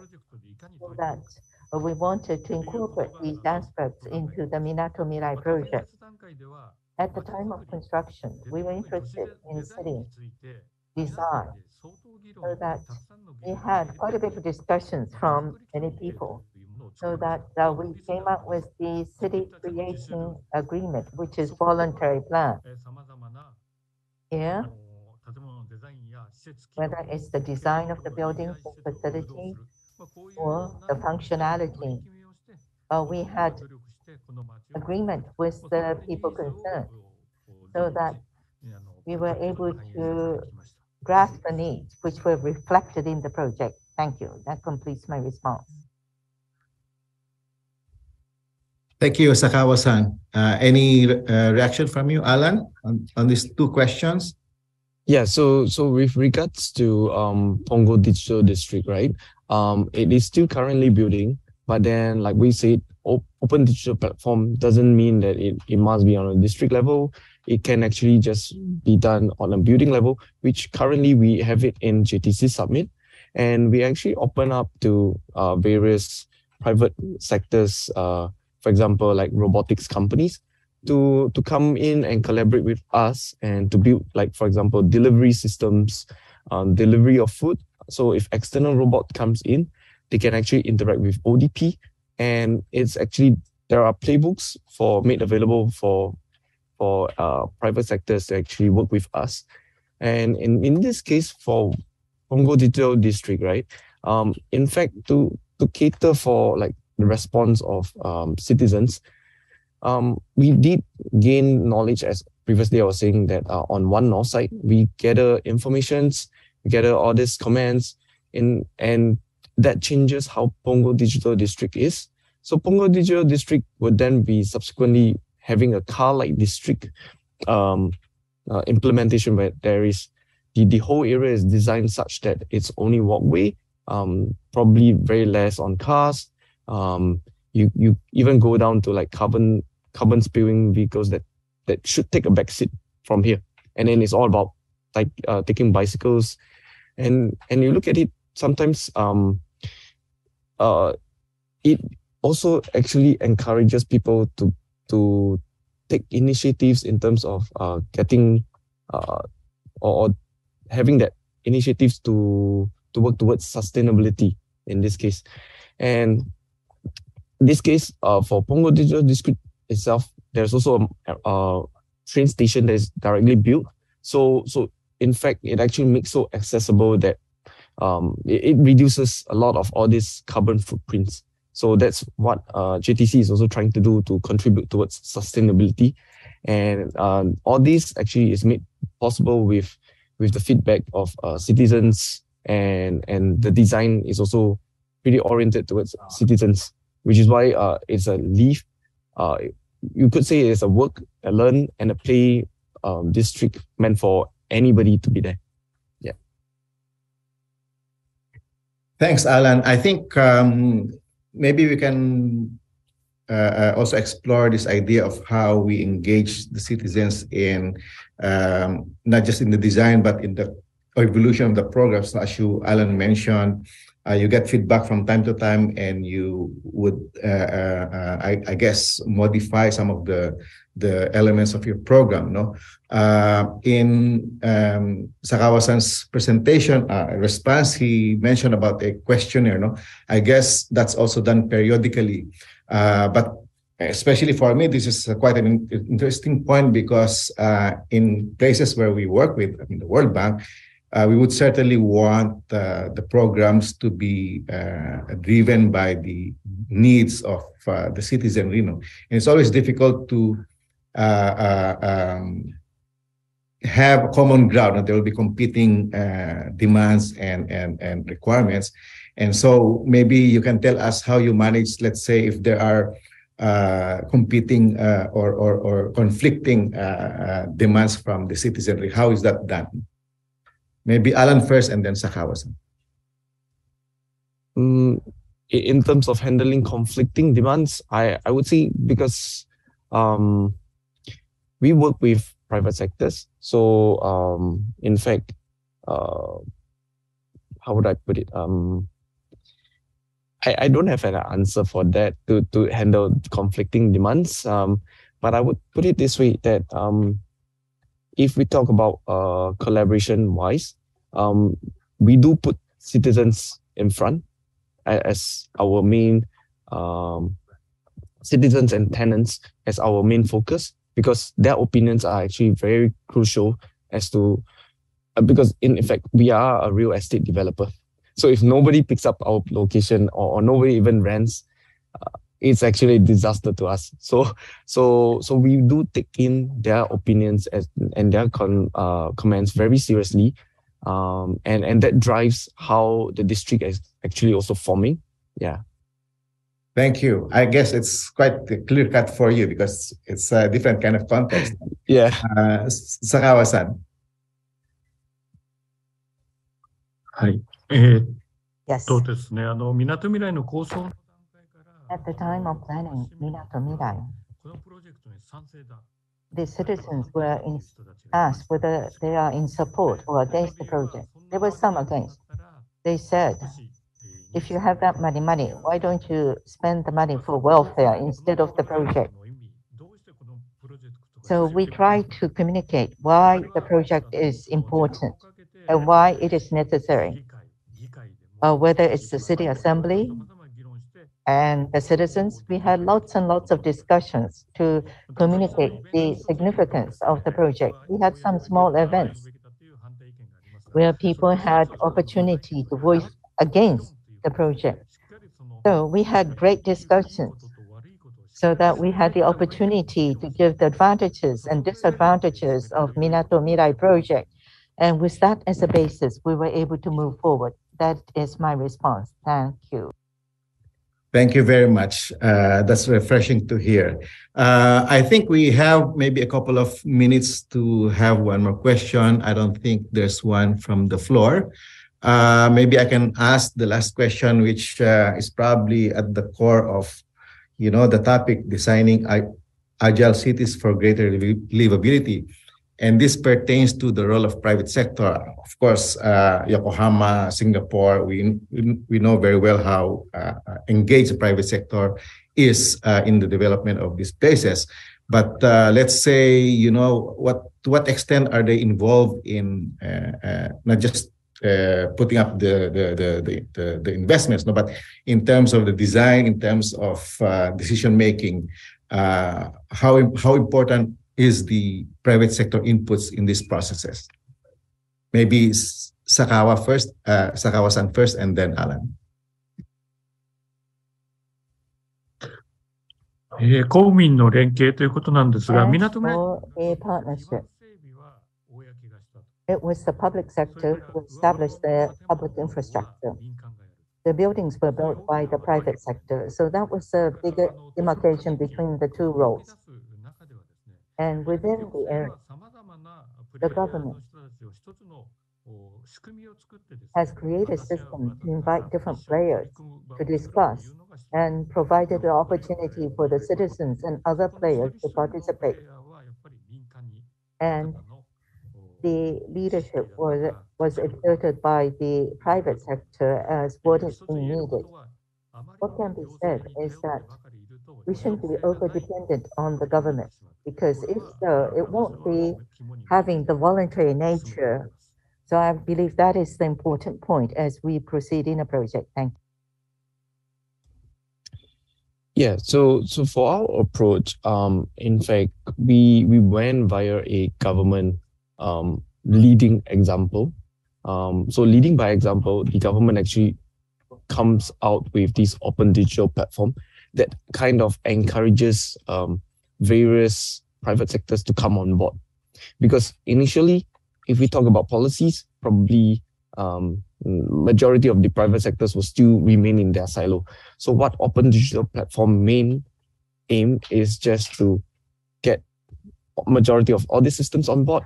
So that we wanted to incorporate these aspects into the MINATO MIRAI project. At the time of construction, we were interested in city design, so that we had quite a bit of discussions from many people, so that we came up with the city creation agreement, which is voluntary plan. Here, whether it's the design of the buildings and facilities or the functionality, we had agreement with the people concerned, so that we were able to grasp the needs which were reflected in the project. Thank you. That completes my response. Thank you, Sakawa-san. Any reaction from you, Alan, on these 2 questions? Yeah, so with regards to Punggol Digital District, right? It is still currently building, but then, like we said, open digital platform doesn't mean that it must be on a district level. It can actually just be done on a building level, which currently we have it in JTC Summit, and we actually open up to various private sectors, for example, like robotics companies, to come in and collaborate with us and to build, like, for example, delivery systems, delivery of food. So if external robot comes in, they can actually interact with ODP, and it's actually, there are playbooks made available for private sectors to actually work with us. And in this case, for Punggol Digital District, right? In fact, to cater for like the response of citizens, we did gain knowledge, as previously I was saying, that on One North side, we gather informations, we gather all these comments, and that changes how Punggol Digital District is. So Punggol Digital District would then be subsequently having a car-like district implementation, where there is the whole area is designed such that it's only walkway, probably very less on cars. You even go down to like carbon spewing vehicles that should take a back seat from here, and then it's all about like taking bicycles, and you look at it sometimes. It also actually encourages people to take initiatives in terms of getting or having that initiatives to work towards sustainability in this case. And this case, for Punggol Digital District itself, there's also a train station that is directly built. So in fact, it actually makes so accessible that it reduces a lot of all these carbon footprints. So that's what JTC is also trying to do to contribute towards sustainability. And all this actually is made possible with the feedback of citizens, and the design is also pretty oriented towards citizens, which is why it's a live, you could say it's a work, a learn, and a play district meant for anybody to be there. Yeah. Thanks, Alan. I think maybe we can also explore this idea of how we engage the citizens in not just in the design, but in the evolution of the programs. As Alan mentioned, you get feedback from time to time, and you would, I guess, modify some of the elements of your program. No, in Sakawa-san's presentation response, he mentioned about a questionnaire. No, I guess that's also done periodically. But especially for me, this is quite an interesting point, because in places where we work with, I mean, the World Bank, we would certainly want the programs to be driven by the needs of the citizen. You know, and it's always difficult to have a common ground, and there will be competing demands and requirements. And so maybe you can tell us how you manage, let's say, if there are competing or conflicting demands from the citizenry. How is that done? Maybe Alan first, and then Sakawa-san. In terms of handling conflicting demands, I would say, because we work with private sectors. So in fact, how would I put it? I don't have an answer for that to handle conflicting demands. But I would put it this way, that if we talk about collaboration-wise, we do put citizens in front as our main citizens and tenants as our main focus, because their opinions are actually very crucial as to, because in effect, we are a real estate developer. So if nobody picks up our location, or nobody even rents, it's actually a disaster to us. So we do take in their opinions and their comments very seriously. And that drives how the district is actually also forming. Yeah. Thank you. I guess it's quite clear cut for you, because it's a different kind of context. Yeah. Sakawa-san. Yes. そうですね。港未来の構想の段階から、 At the time of planning Minato Mirai, このプロジェクトに賛成だ。 the citizens were asked whether they are in support or against the project. There were some against. They said, if you have that money, why don't you spend the money for welfare instead of the project? So we try to communicate why the project is important and why it is necessary. Whether it's the city assembly and the citizens, we had lots and lots of discussions to communicate the significance of the project. We had some small events where people had opportunity to voice against the project. So we had great discussions so that we had the opportunity to give the advantages and disadvantages of Minato Mirai project. And with that as a basis, we were able to move forward. That is my response. Thank you. Thank you very much. That's refreshing to hear. I think we have maybe a couple of minutes to have one more question. I don't think there's one from the floor. Maybe I can ask the last question, which is probably at the core of, the topic, designing agile cities for greater livability. And this pertains to the role of private sector. Of course, Yokohama, Singapore, we know very well how engaged the private sector is in the development of these places. But let's say, to what extent are they involved in not just putting up the investments, but in terms of the design, in terms of decision making, how important is the private sector inputs in these processes? Maybe Sakawa-san first, and then Alan. 公民の連携ということなんですが、 As 港村 for a partnership, it was the public sector who established the public infrastructure. The buildings were built by the private sector. So that was a bigger demarcation between the two roles. And within the area, the government has created a system to invite different players to discuss and provided the opportunity for the citizens and other players to participate. And the leadership was exerted by the private sector as what is being needed. What can be said is that we shouldn't be over-dependent on the government, because if so, it won't be having the voluntary nature. So I believe that is the important point as we proceed in a project. Thank you. Yeah, so for our approach, in fact, we went via a government leading example. So leading by example, the government actually comes out with this open digital platform that kind of encourages various private sectors to come on board. Because initially, if we talk about policies, probably majority of the private sectors will still remain in their silo. So what open digital platform main aim is just to get majority of all the systems on board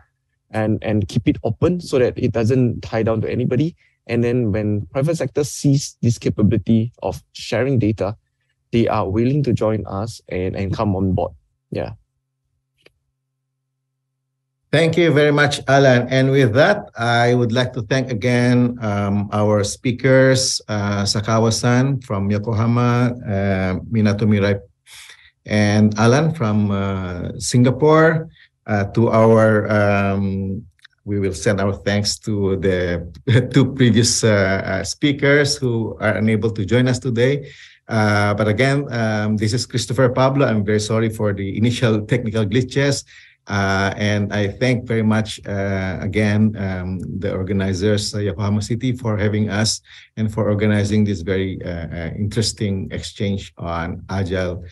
and keep it open so that it doesn't tie down to anybody. And then when private sector sees this capability of sharing data, they are willing to join us and come on board. Yeah. Thank you very much, Alan. And with that, I would like to thank again our speakers, Sakawa-san from Yokohama, Minato MIRAI, and Alan from Singapore. To our, we will send our thanks to the two previous speakers who are unable to join us today. But again, this is Christopher Pablo. I'm very sorry for the initial technical glitches. And I thank very much again the organizers, Yokohama City, for having us and for organizing this very interesting exchange on Agile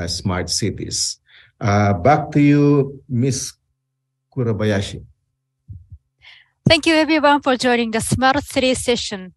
smart cities. Back to you, Ms. Kurabayashi. Thank you everyone for joining the Smart City session.